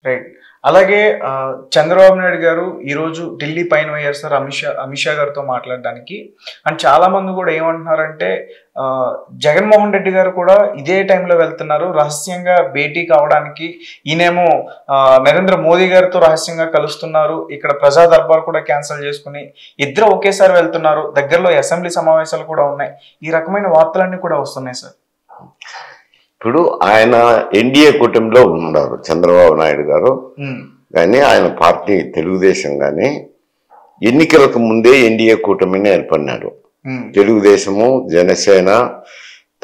Right. అలాగే చంద్రబాబు నాయుడు గారు ఈరోజు ఢిల్లీ పయనమయ్యారు సార్ అమిత్ షా గారితో మాట్లాడడానికి. అండ్ చాలా మంది కూడా ఏమంటున్నారంటే జగన్మోహన్ రెడ్డి గారు కూడా ఇదే టైంలో వెళ్తున్నారు రహస్యంగా భేటీ కావడానికి. ఈయనేమో నరేంద్ర మోదీ గారితో రహస్యంగా కలుస్తున్నారు. ఇక్కడ ప్రజా దర్బార్ కూడా క్యాన్సిల్ చేసుకుని ఇద్దరు ఒకేసారి వెళ్తున్నారు. దగ్గరలో అసెంబ్లీ సమావేశాలు కూడా ఉన్నాయి. ఈ రకమైన వార్తలన్నీ కూడా వస్తున్నాయి సార్. ఇప్పుడు ఆయన ఎన్డీఏ కూటమిలో ఉన్నారు చంద్రబాబు నాయుడు గారు, కానీ ఆయన పార్టీ తెలుగుదేశం కానీ ఎన్నికలకు ముందే ఎన్డీఏ కూటమిని ఏర్పడినారు. తెలుగుదేశము, జనసేన,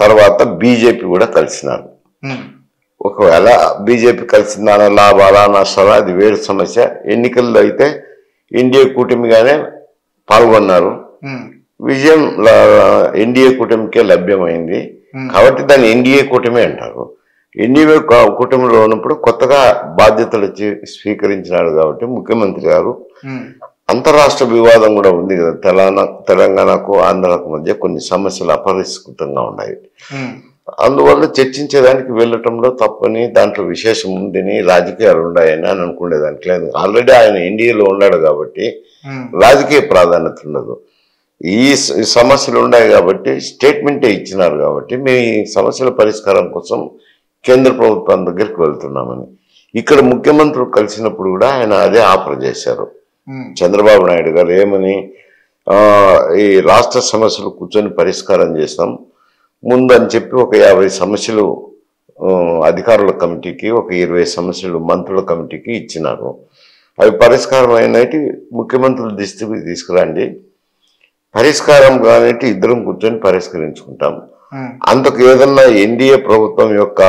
తర్వాత బీజేపీ కూడా కలిసినారు. ఒకవేళ బీజేపీ కలిసిన లాభాలా నష్టాలా అది వేరు సమస్య. ఎన్నికల్లో అయితే ఎన్డీఏ కూటమిగానే పాల్గొన్నారు. విజయం ఎన్డీఏ కూటమికే లభ్యమైంది కాబట్టి దాన్ని ఎన్డీఏ కూటమి అంటారు. ఎన్డీఏ కూటమిలో ఉన్నప్పుడు కొత్తగా బాధ్యతలు స్వీకరించినాడు కాబట్టి ముఖ్యమంత్రి గారు అంతరాష్ట్ర వివాదం కూడా ఉంది కదా, తెలంగాణకు ఆంధ్రాకు మధ్య కొన్ని సమస్యలు అపరిష్కృతంగా ఉన్నాయి. అందువల్ల చర్చించేదానికి వెళ్ళటంలో తప్పని, దాంట్లో విశేషం ఉందని, రాజకీయాలు ఉన్నాయని అని అనుకునేదానికి లేదు. ఆల్రెడీ ఆయన ఎన్డీఏలో ఉన్నాడు కాబట్టి రాజకీయ ప్రాధాన్యత ఉండదు. ఈ సమస్యలు ఉన్నాయి కాబట్టి స్టేట్మెంటే ఇచ్చినారు కాబట్టి మేము ఈ సమస్యల పరిష్కారం కోసం కేంద్ర ప్రభుత్వం దగ్గరికి వెళ్తున్నామని. ఇక్కడ ముఖ్యమంత్రులు కలిసినప్పుడు కూడా ఆయన అదే ఆఫర్ చేశారు చంద్రబాబు నాయుడు గారు. ఏమని, ఈ రాష్ట్ర సమస్యలు కూర్చొని పరిష్కారం చేస్తాం ముందు అని చెప్పి ఒక 50 సమస్యలు అధికారుల కమిటీకి, ఒక 20 సమస్యలు మంత్రుల కమిటీకి ఇచ్చినారు. అవి పరిష్కారం అయినట్టు ముఖ్యమంత్రుల దృష్టికి తీసుకురండి, పరిష్కారం కానీ ఇద్దరం కూర్చొని పరిష్కరించుకుంటాం. అంతకు ఏదన్నా ఎన్డీఏ ప్రభుత్వం యొక్క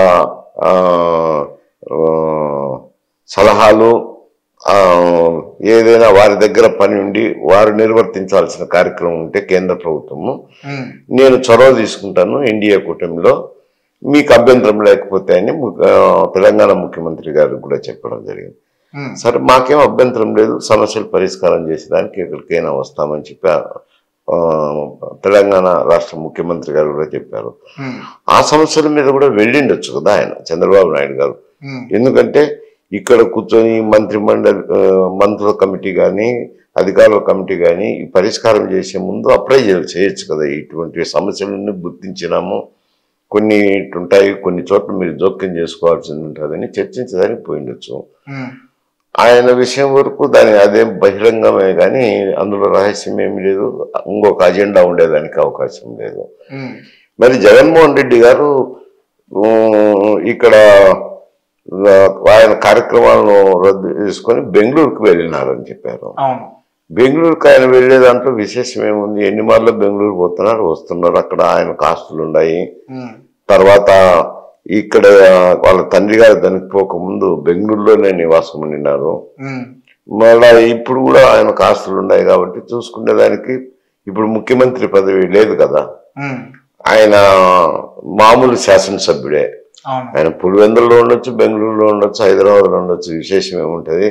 సలహాలు ఏదైనా వారి దగ్గర పని ఉండి వారు నిర్వర్తించాల్సిన కార్యక్రమం ఉంటే కేంద్ర ప్రభుత్వము నేను చొరవ తీసుకుంటాను ఎన్డీఏ కూటమిలో, మీకు అభ్యంతరం లేకపోతే అని తెలంగాణ ముఖ్యమంత్రి గారు కూడా చెప్పడం జరిగింది. సరే మాకేం అభ్యంతరం లేదు, సమస్యలు పరిష్కారం చేసేదానికి ఎక్కడికైనా వస్తామని చెప్పి తెలంగాణ రాష్ట్ర ముఖ్యమంత్రి గారు కూడా చెప్పారు. ఆ సమస్యల మీద కూడా వెళ్ళిండొచ్చు కదా ఆయన చంద్రబాబు నాయుడు గారు. ఎందుకంటే ఇక్కడ కూర్చొని మంత్రుల కమిటీ కానీ అధికారుల కమిటీ కానీ పరిష్కారం చేసే ముందు అప్లై చేయొచ్చు కదా. ఇటువంటి సమస్యలను గుర్తించినాము, కొన్ని ఉంటాయి, కొన్ని చోట్ల మీరు జోక్యం చేసుకోవాల్సింది ఉంటుందని చర్చించడానికి పోయిండొచ్చు. ఆయన విషయం వరకు దాని అదేం బహిరంగమే కానీ అందులో రహస్యం ఏమి లేదు, ఇంకొక అజెండా ఉండేదానికి అవకాశం లేదు. మరి జగన్మోహన్ రెడ్డి గారు ఇక్కడ ఆయన కార్యక్రమాలను రద్దు చేసుకొని బెంగళూరుకు వెళ్ళినారని చెప్పారు. బెంగళూరుకు ఆయన వెళ్లే దాంట్లో విశేషం ఏముంది, ఎన్ని మార్లు బెంగళూరు పోతున్నారు, వస్తున్నారు. అక్కడ ఆయన ఆస్తులు ఉన్నాయి. తర్వాత ఇక్కడ వాళ్ళ తండ్రి గారు చనిపోక ముందు బెంగళూరులోనే నివాసం ఉండినారు. మళ్ళా ఇప్పుడు కూడా ఆయన ఆస్తులు ఉన్నాయి కాబట్టి చూసుకునేదానికి ఇప్పుడు ముఖ్యమంత్రి పదవి లేదు కదా, ఆయన మామూలు శాసనసభ్యుడే. ఆయన పులివెందులలో ఉండొచ్చు, బెంగళూరులో ఉండొచ్చు, హైదరాబాద్లో ఉండొచ్చు, విశేషం ఏముంటది.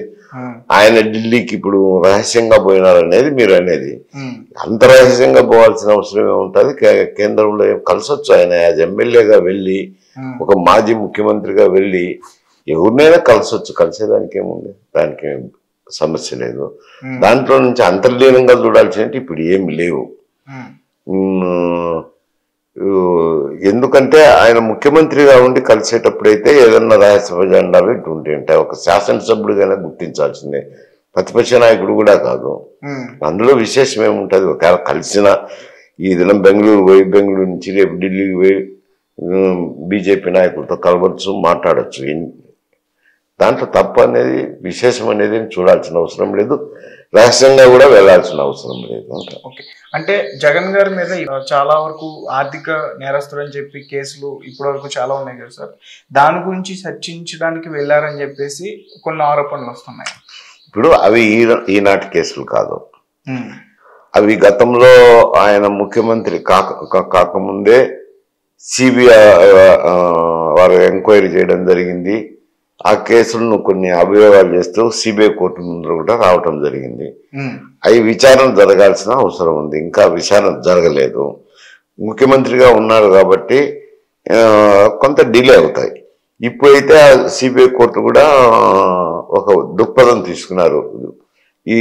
ఆయన ఢిల్లీకి ఇప్పుడు రహస్యంగా పోయినారనేది మీరు అనేది. అంత రహస్యంగా పోవాల్సిన అవసరం ఏముంటుంది, కేంద్రంలో కలిసొచ్చు. ఆయన యాజ్ ఎమ్మెల్యేగా వెళ్ళి, ఒక మాజీ ముఖ్యమంత్రిగా వెళ్ళి ఎవరినైనా కలిసొచ్చు, కలిసేదానికి ఏముంది, దానికి సమస్య లేదు. దాంట్లో నుంచి అంతర్లీనంగా చూడాల్సినట్టు ఇప్పుడు ఏమి లేవు. ఎందుకంటే ఆయన ముఖ్యమంత్రిగా ఉండి కలిసేటప్పుడైతే ఏదన్నా రహస్య జెండాలు ఇటువంటి ఉంటాయి. ఒక శాసనసభ్యుడిగానే గుర్తించాల్సిందే, ప్రతిపక్ష నాయకుడు కూడా కాదు. అందులో విశేషం ఏముంటుంది. ఒకవేళ కలిసిన ఈ దినం బెంగళూరు నుంచి రేపు ఢిల్లీకి పోయి బీజేపీ నాయకులతో కలవచ్చు, మాట్లాడచ్చు. దాంట్లో తప్పు అనేది విశేషం అనేది చూడాల్సిన అవసరం లేదు, రహస్యంగా కూడా వెళ్లాల్సిన అవసరం లేదు. అంటే జగన్ గారి మీద చాలా వరకు ఆర్థిక నేరస్తులు అని చెప్పి కేసులు ఇప్పటి వరకు చాలా ఉన్నాయి కదా సార్, దాని గురించి చర్చించడానికి వెళ్ళారని చెప్పేసి కొన్ని ఆరోపణలు వస్తున్నాయి. ఇప్పుడు అవి ఈనాటి కేసులు కాదు, అవి గతంలో ఆయన ముఖ్యమంత్రి కాకముందే సిబిఐ వారు ఎంక్వైరీ చేయడం జరిగింది. ఆ కేసులను కొన్ని అభియోగాలు చేస్తూ సిబిఐ కోర్టు ముందు కూడా రావటం జరిగింది. అవి విచారణ జరగాల్సిన అవసరం ఉంది, ఇంకా విచారణ జరగలేదు. ముఖ్యమంత్రిగా ఉన్నారు కాబట్టి కొంత డిలే అవుతాయి. ఇప్పుడైతే సిబిఐ కోర్టు కూడా ఒక దృక్పథం తీసుకున్నారు. ఈ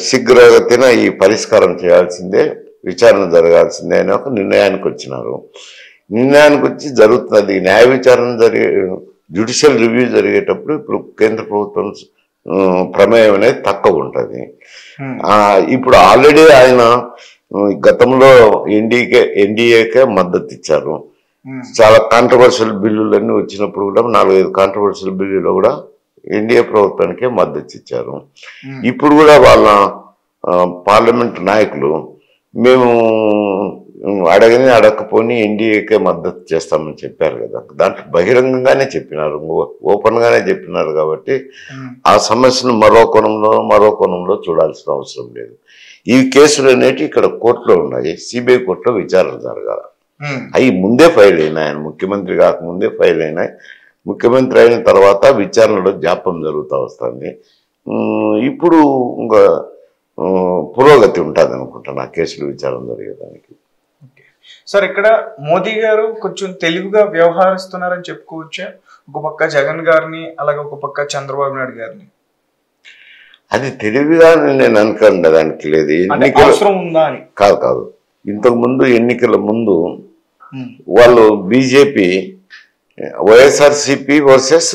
శీఘ్రగతిన ఈ పరిష్కారం చేయాల్సిందే, విచారణ జరగాల్సిందే అని ఒక నిర్ణయానికి వచ్చినారు. నిర్ణయానికి వచ్చి జరుగుతున్నది న్యాయ విచారణ జ్యుడిషియల్ రివ్యూ జరిగేటప్పుడు ఇప్పుడు కేంద్ర ప్రభుత్వం ప్రమేయం అనేది తక్కువ ఉంటుంది. ఇప్పుడు ఆల్రెడీ ఆయన గతంలో ఎన్డీఏకే మద్దతు ఇచ్చారు. చాలా కాంట్రవర్షియల్ బిల్లులన్నీ వచ్చినప్పుడు కూడా 4-5 కాంట్రవర్షియల్ బిల్లులో కూడా ఎన్డీఏ ప్రభుత్వానికే మద్దతు ఇచ్చారు. ఇప్పుడు కూడా వాళ్ళ పార్లమెంట్ నాయకులు మేము అడగకపోని ఎన్డీఏకే మద్దతు చేస్తామని చెప్పారు కదా, దాంట్లో బహిరంగంగానే చెప్పినారు, ఓపెన్ గానే చెప్పినారు. కాబట్టి ఆ సమస్యను మరో కోణంలో చూడాల్సిన అవసరం లేదు. ఈ కేసులు అనేవి ఇక్కడ కోర్టులో ఉన్నాయి, సిబిఐ కోర్టులో విచారణ జరగాలి. అవి ముందే ఫైల్ అయినాయి, ఆయన ముఖ్యమంత్రి కాకముందే ఫైల్ అయినాయి. ముఖ్యమంత్రి అయిన తర్వాత విచారణలో జాప్యం జరుగుతూ వస్తుంది. ఇప్పుడు ఇంకా పురోగతి ఉంటుంది అనుకుంటాను ఆ కేసులు విచారణ జరిగేదానికి. సార్, ఇక్కడ మోదీ గారు కొంచెం తెలివిగా వ్యవహరిస్తున్నారని చెప్పుకోవచ్చా? ఒక పక్క జగన్ గారిని, అలాగే ఒక పక్క చంద్రబాబు నాయుడు గారిని. అది తెలివిగా నేను అనుకోండి, దానికి లేదు అవసరం ఉందా అని కాదు. ఇంతకు ముందు ఎన్నికల ముందు వాళ్ళు బీజేపీ వైఎస్ఆర్సిపి వర్సెస్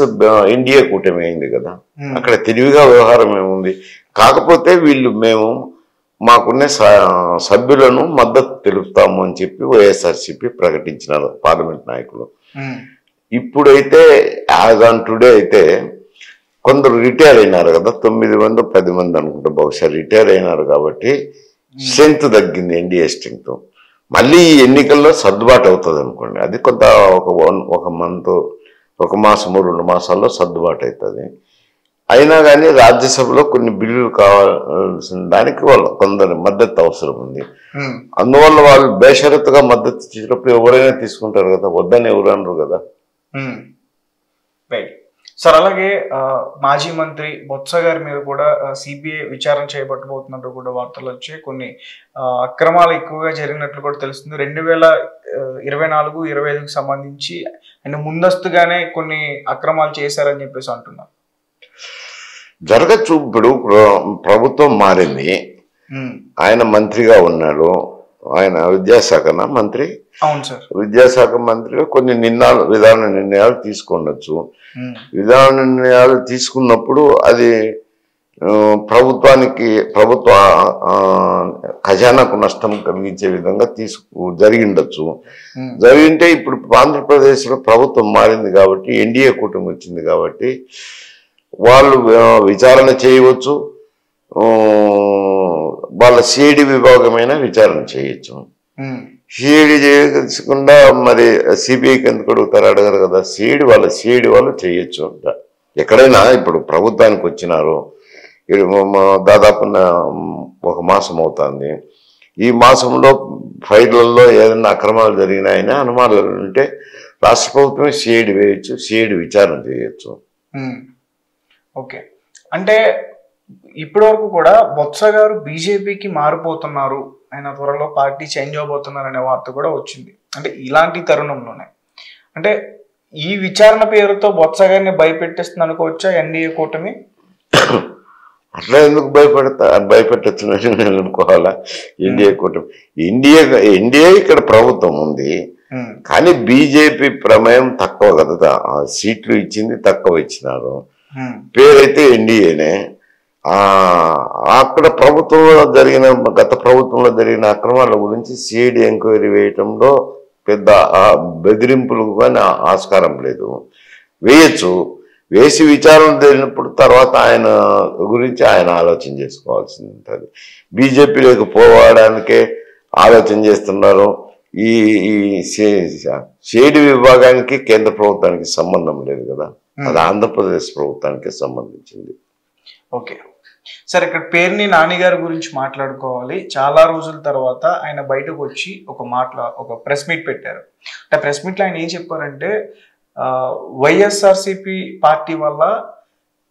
ఎన్డీఏ కూటమి అయింది కదా, అక్కడ తెలివిగా వ్యవహారం ఏముంది. కాకపోతే వీళ్ళు మేము మాకున్న సభ్యులను మద్దతు తెలుపుతాము అని చెప్పి వైఎస్ఆర్సిపి ప్రకటించినారు పార్లమెంట్ నాయకులు. ఇప్పుడైతే యాజ్ ఆన్ టుడే అయితే కొందరు రిటైర్ అయినారు కదా, 9-10 మంది అనుకుంటా బహుశా రిటైర్ అయినారు. కాబట్టి స్ట్రెంగ్త్ తగ్గింది, ఎన్డీఏ స్ట్రెంగ్త్. మళ్ళీ ఈ ఎన్నికల్లో సర్దుబాటు అవుతుంది అనుకోండి, అది కొంత ఒక మంత్, 1 మాసము 2 మాసాల్లో సర్దుబాటు అవుతుంది. అయినా కానీ రాజ్యసభలో కొన్ని బిల్లులు కావాల్సిన దానికి వాళ్ళు కొందరు మద్దతు అవసరం ఉంది. అందువల్ల వాళ్ళు బేషరతుగా మద్దతు ఇచ్చినప్పుడు ఎవరైనా తీసుకుంటారు కదా, వద్దని ఎవరు అనరు కదా. సార్, అలాగే మాజీ మంత్రి బొత్స గారి మీద కూడా సిబిఐ విచారణ చేయబట్టబోతున్నట్టు కూడా వార్తలు వచ్చాయి. కొన్ని అక్రమాలు ఎక్కువగా జరిగినట్లు కూడా తెలుస్తుంది. 2024-25కి సంబంధించి ఆయన ముందస్తుగానే కొన్ని అక్రమాలు చేశారని చెప్పేసి అంటున్నారు. జరగచ్చు. ఇప్పుడు ప్రభుత్వం మారింది, ఆయన మంత్రిగా ఉన్నాడు, ఆయన విద్యాశాఖ మంత్రి. అవును సార్. విద్యాశాఖ మంత్రిగా కొన్ని విధాన నిర్ణయాలు తీసుకుండొచ్చు. విధాన నిర్ణయాలు తీసుకున్నప్పుడు అది ప్రభుత్వ ఖజానాకు నష్టం కలిగించే విధంగా జరిగిండొచ్చు. జరిగింటే ఇప్పుడు ఆంధ్రప్రదేశ్లో ప్రభుత్వం మారింది కాబట్టి, ఎన్డీఏ కూటమి వచ్చింది కాబట్టి వాళ్ళు విచారణ చేయవచ్చు. వాళ్ళ సిఐడి విభాగమైన విచారణ చేయొచ్చు. సిఐడి చేయకుండా మరి సిబిఐకి ఎందుకు అడగరు కదా, సిఐడి వాళ్ళు చేయొచ్చు. ఎక్కడైనా ఇప్పుడు ప్రభుత్వానికి వచ్చినారు, దాదాపు 1 మాసం అవుతుంది. ఈ మాసంలో ఫైళ్లలో ఏదైనా అక్రమాలు జరిగినాయని అనుమానాలు ఉంటే రాష్ట్ర ప్రభుత్వమే సిఐడి వేయచ్చు, సిఐడి విచారణ చేయొచ్చు. ఓకే, అంటే ఇప్పటి వరకు కూడా బొత్స గారు బీజేపీకి మారిపోతున్నారు, ఆయన త్వరలో పార్టీ చేంజ్ అవబోతున్నారు అనే వార్త కూడా వచ్చింది. అంటే ఇలాంటి తరుణంలోనే అంటే ఈ విచారణ పేరుతో బొత్స గారిని భయపెట్టేస్తుంది అనుకోవచ్చా ఎన్డీఏ కూటమి? అట్లా ఎందుకు భయపెట్టచ్చు నేను అనుకోవాలా? ఎన్డీఏ కూటమి, ఎన్డీఏ ఇక్కడ ప్రభుత్వం ఉంది, కానీ బీజేపీ ప్రమేయం తక్కువ కదా, సీట్లు ఇచ్చింది తక్కువ ఇచ్చినారు, పేరైతే ఎన్డీఏనే. అక్కడ గత ప్రభుత్వంలో జరిగిన అక్రమాల గురించి సిఐడి ఎంక్వైరీ వేయటంలో పెద్ద బెదిరింపులు కానీ ఆస్కారం లేదు. వేయచ్చు, వేసి విచారణ జరిగినప్పుడు తర్వాత ఆయన గురించి ఆయన ఆలోచన చేసుకోవాల్సి ఉంటుంది. బీజేపీలోకి పోవడానికే ఆలోచన చేస్తున్నారు. ఈ సిఐడి విభాగానికి కేంద్ర ప్రభుత్వానికి సంబంధం లేదు కదా, అది ఆంధ్రప్రదేశ్ ప్రభుత్వానికి సంబంధించింది. ఓకే సార్, ఇక్కడ పేర్ని నాని గారి గురించి మాట్లాడుకోవాలి. చాలా రోజుల తర్వాత ఆయన బయటకు వచ్చి ఒక ప్రెస్ మీట్ పెట్టారు. ఆ ప్రెస్ మీట్లో ఆయన ఏం చెప్పారంటే, వైఎస్ఆర్సిపి పార్టీ వల్ల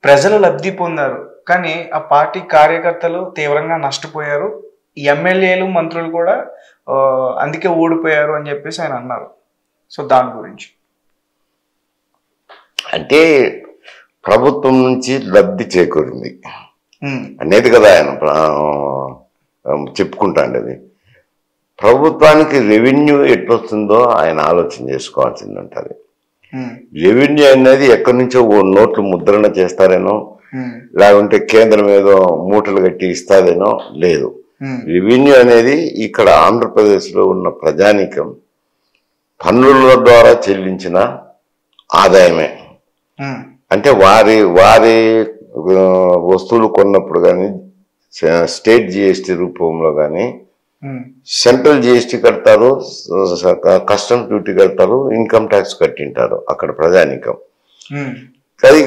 ప్రజలు లబ్ధి పొందారు, కానీ ఆ పార్టీ కార్యకర్తలు తీవ్రంగా నష్టపోయారు, ఎమ్మెల్యేలు మంత్రులు కూడా అందుకే ఓడిపోయారు అని చెప్పేసి ఆయన అన్నారు. సో దాని గురించి అంటే ప్రభుత్వం నుంచి లబ్ధి చేకూరింది అనేది కదా ఆయన చెప్పుకుంటాండి. అది ప్రభుత్వానికి రెవెన్యూ ఎట్లొస్తుందో ఆయన ఆలోచన చేసుకోవాల్సింది ఉంటుంది. రెవెన్యూ అనేది ఎక్కడి నుంచో నోట్లు ముద్రణ చేస్తారేనో, లేకుంటే కేంద్రం ఏదో మూటలు కట్టి ఇస్తాదేనో లేదు. రెవెన్యూ అనేది ఇక్కడ ఆంధ్రప్రదేశ్లో ఉన్న ప్రజానీకం పన్నుల ద్వారా చెల్లించిన ఆదాయమే. అంటే వారి వారి వస్తువులు కొన్నప్పుడు కానీ, స్టేట్ జిఎస్టీ రూపంలో కానీ, సెంట్రల్ జిఎస్టీ కడతారు, కస్టమ్స్ డ్యూటీ కడతారు, ఇన్కమ్ ట్యాక్స్ కట్టింటారు అక్కడ ప్రజానీకం. అది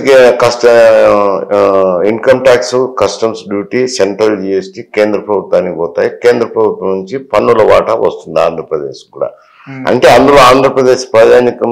income tax, customs duty, central GST కేంద్ర ప్రభుత్వానికి పోతాయి. కేంద్ర ప్రభుత్వం నుంచి పన్నుల వాటా వస్తుంది ఆంధ్రప్రదేశ్ కూడా. అంటే అందులో ఆంధ్రప్రదేశ్ ప్రజానీకం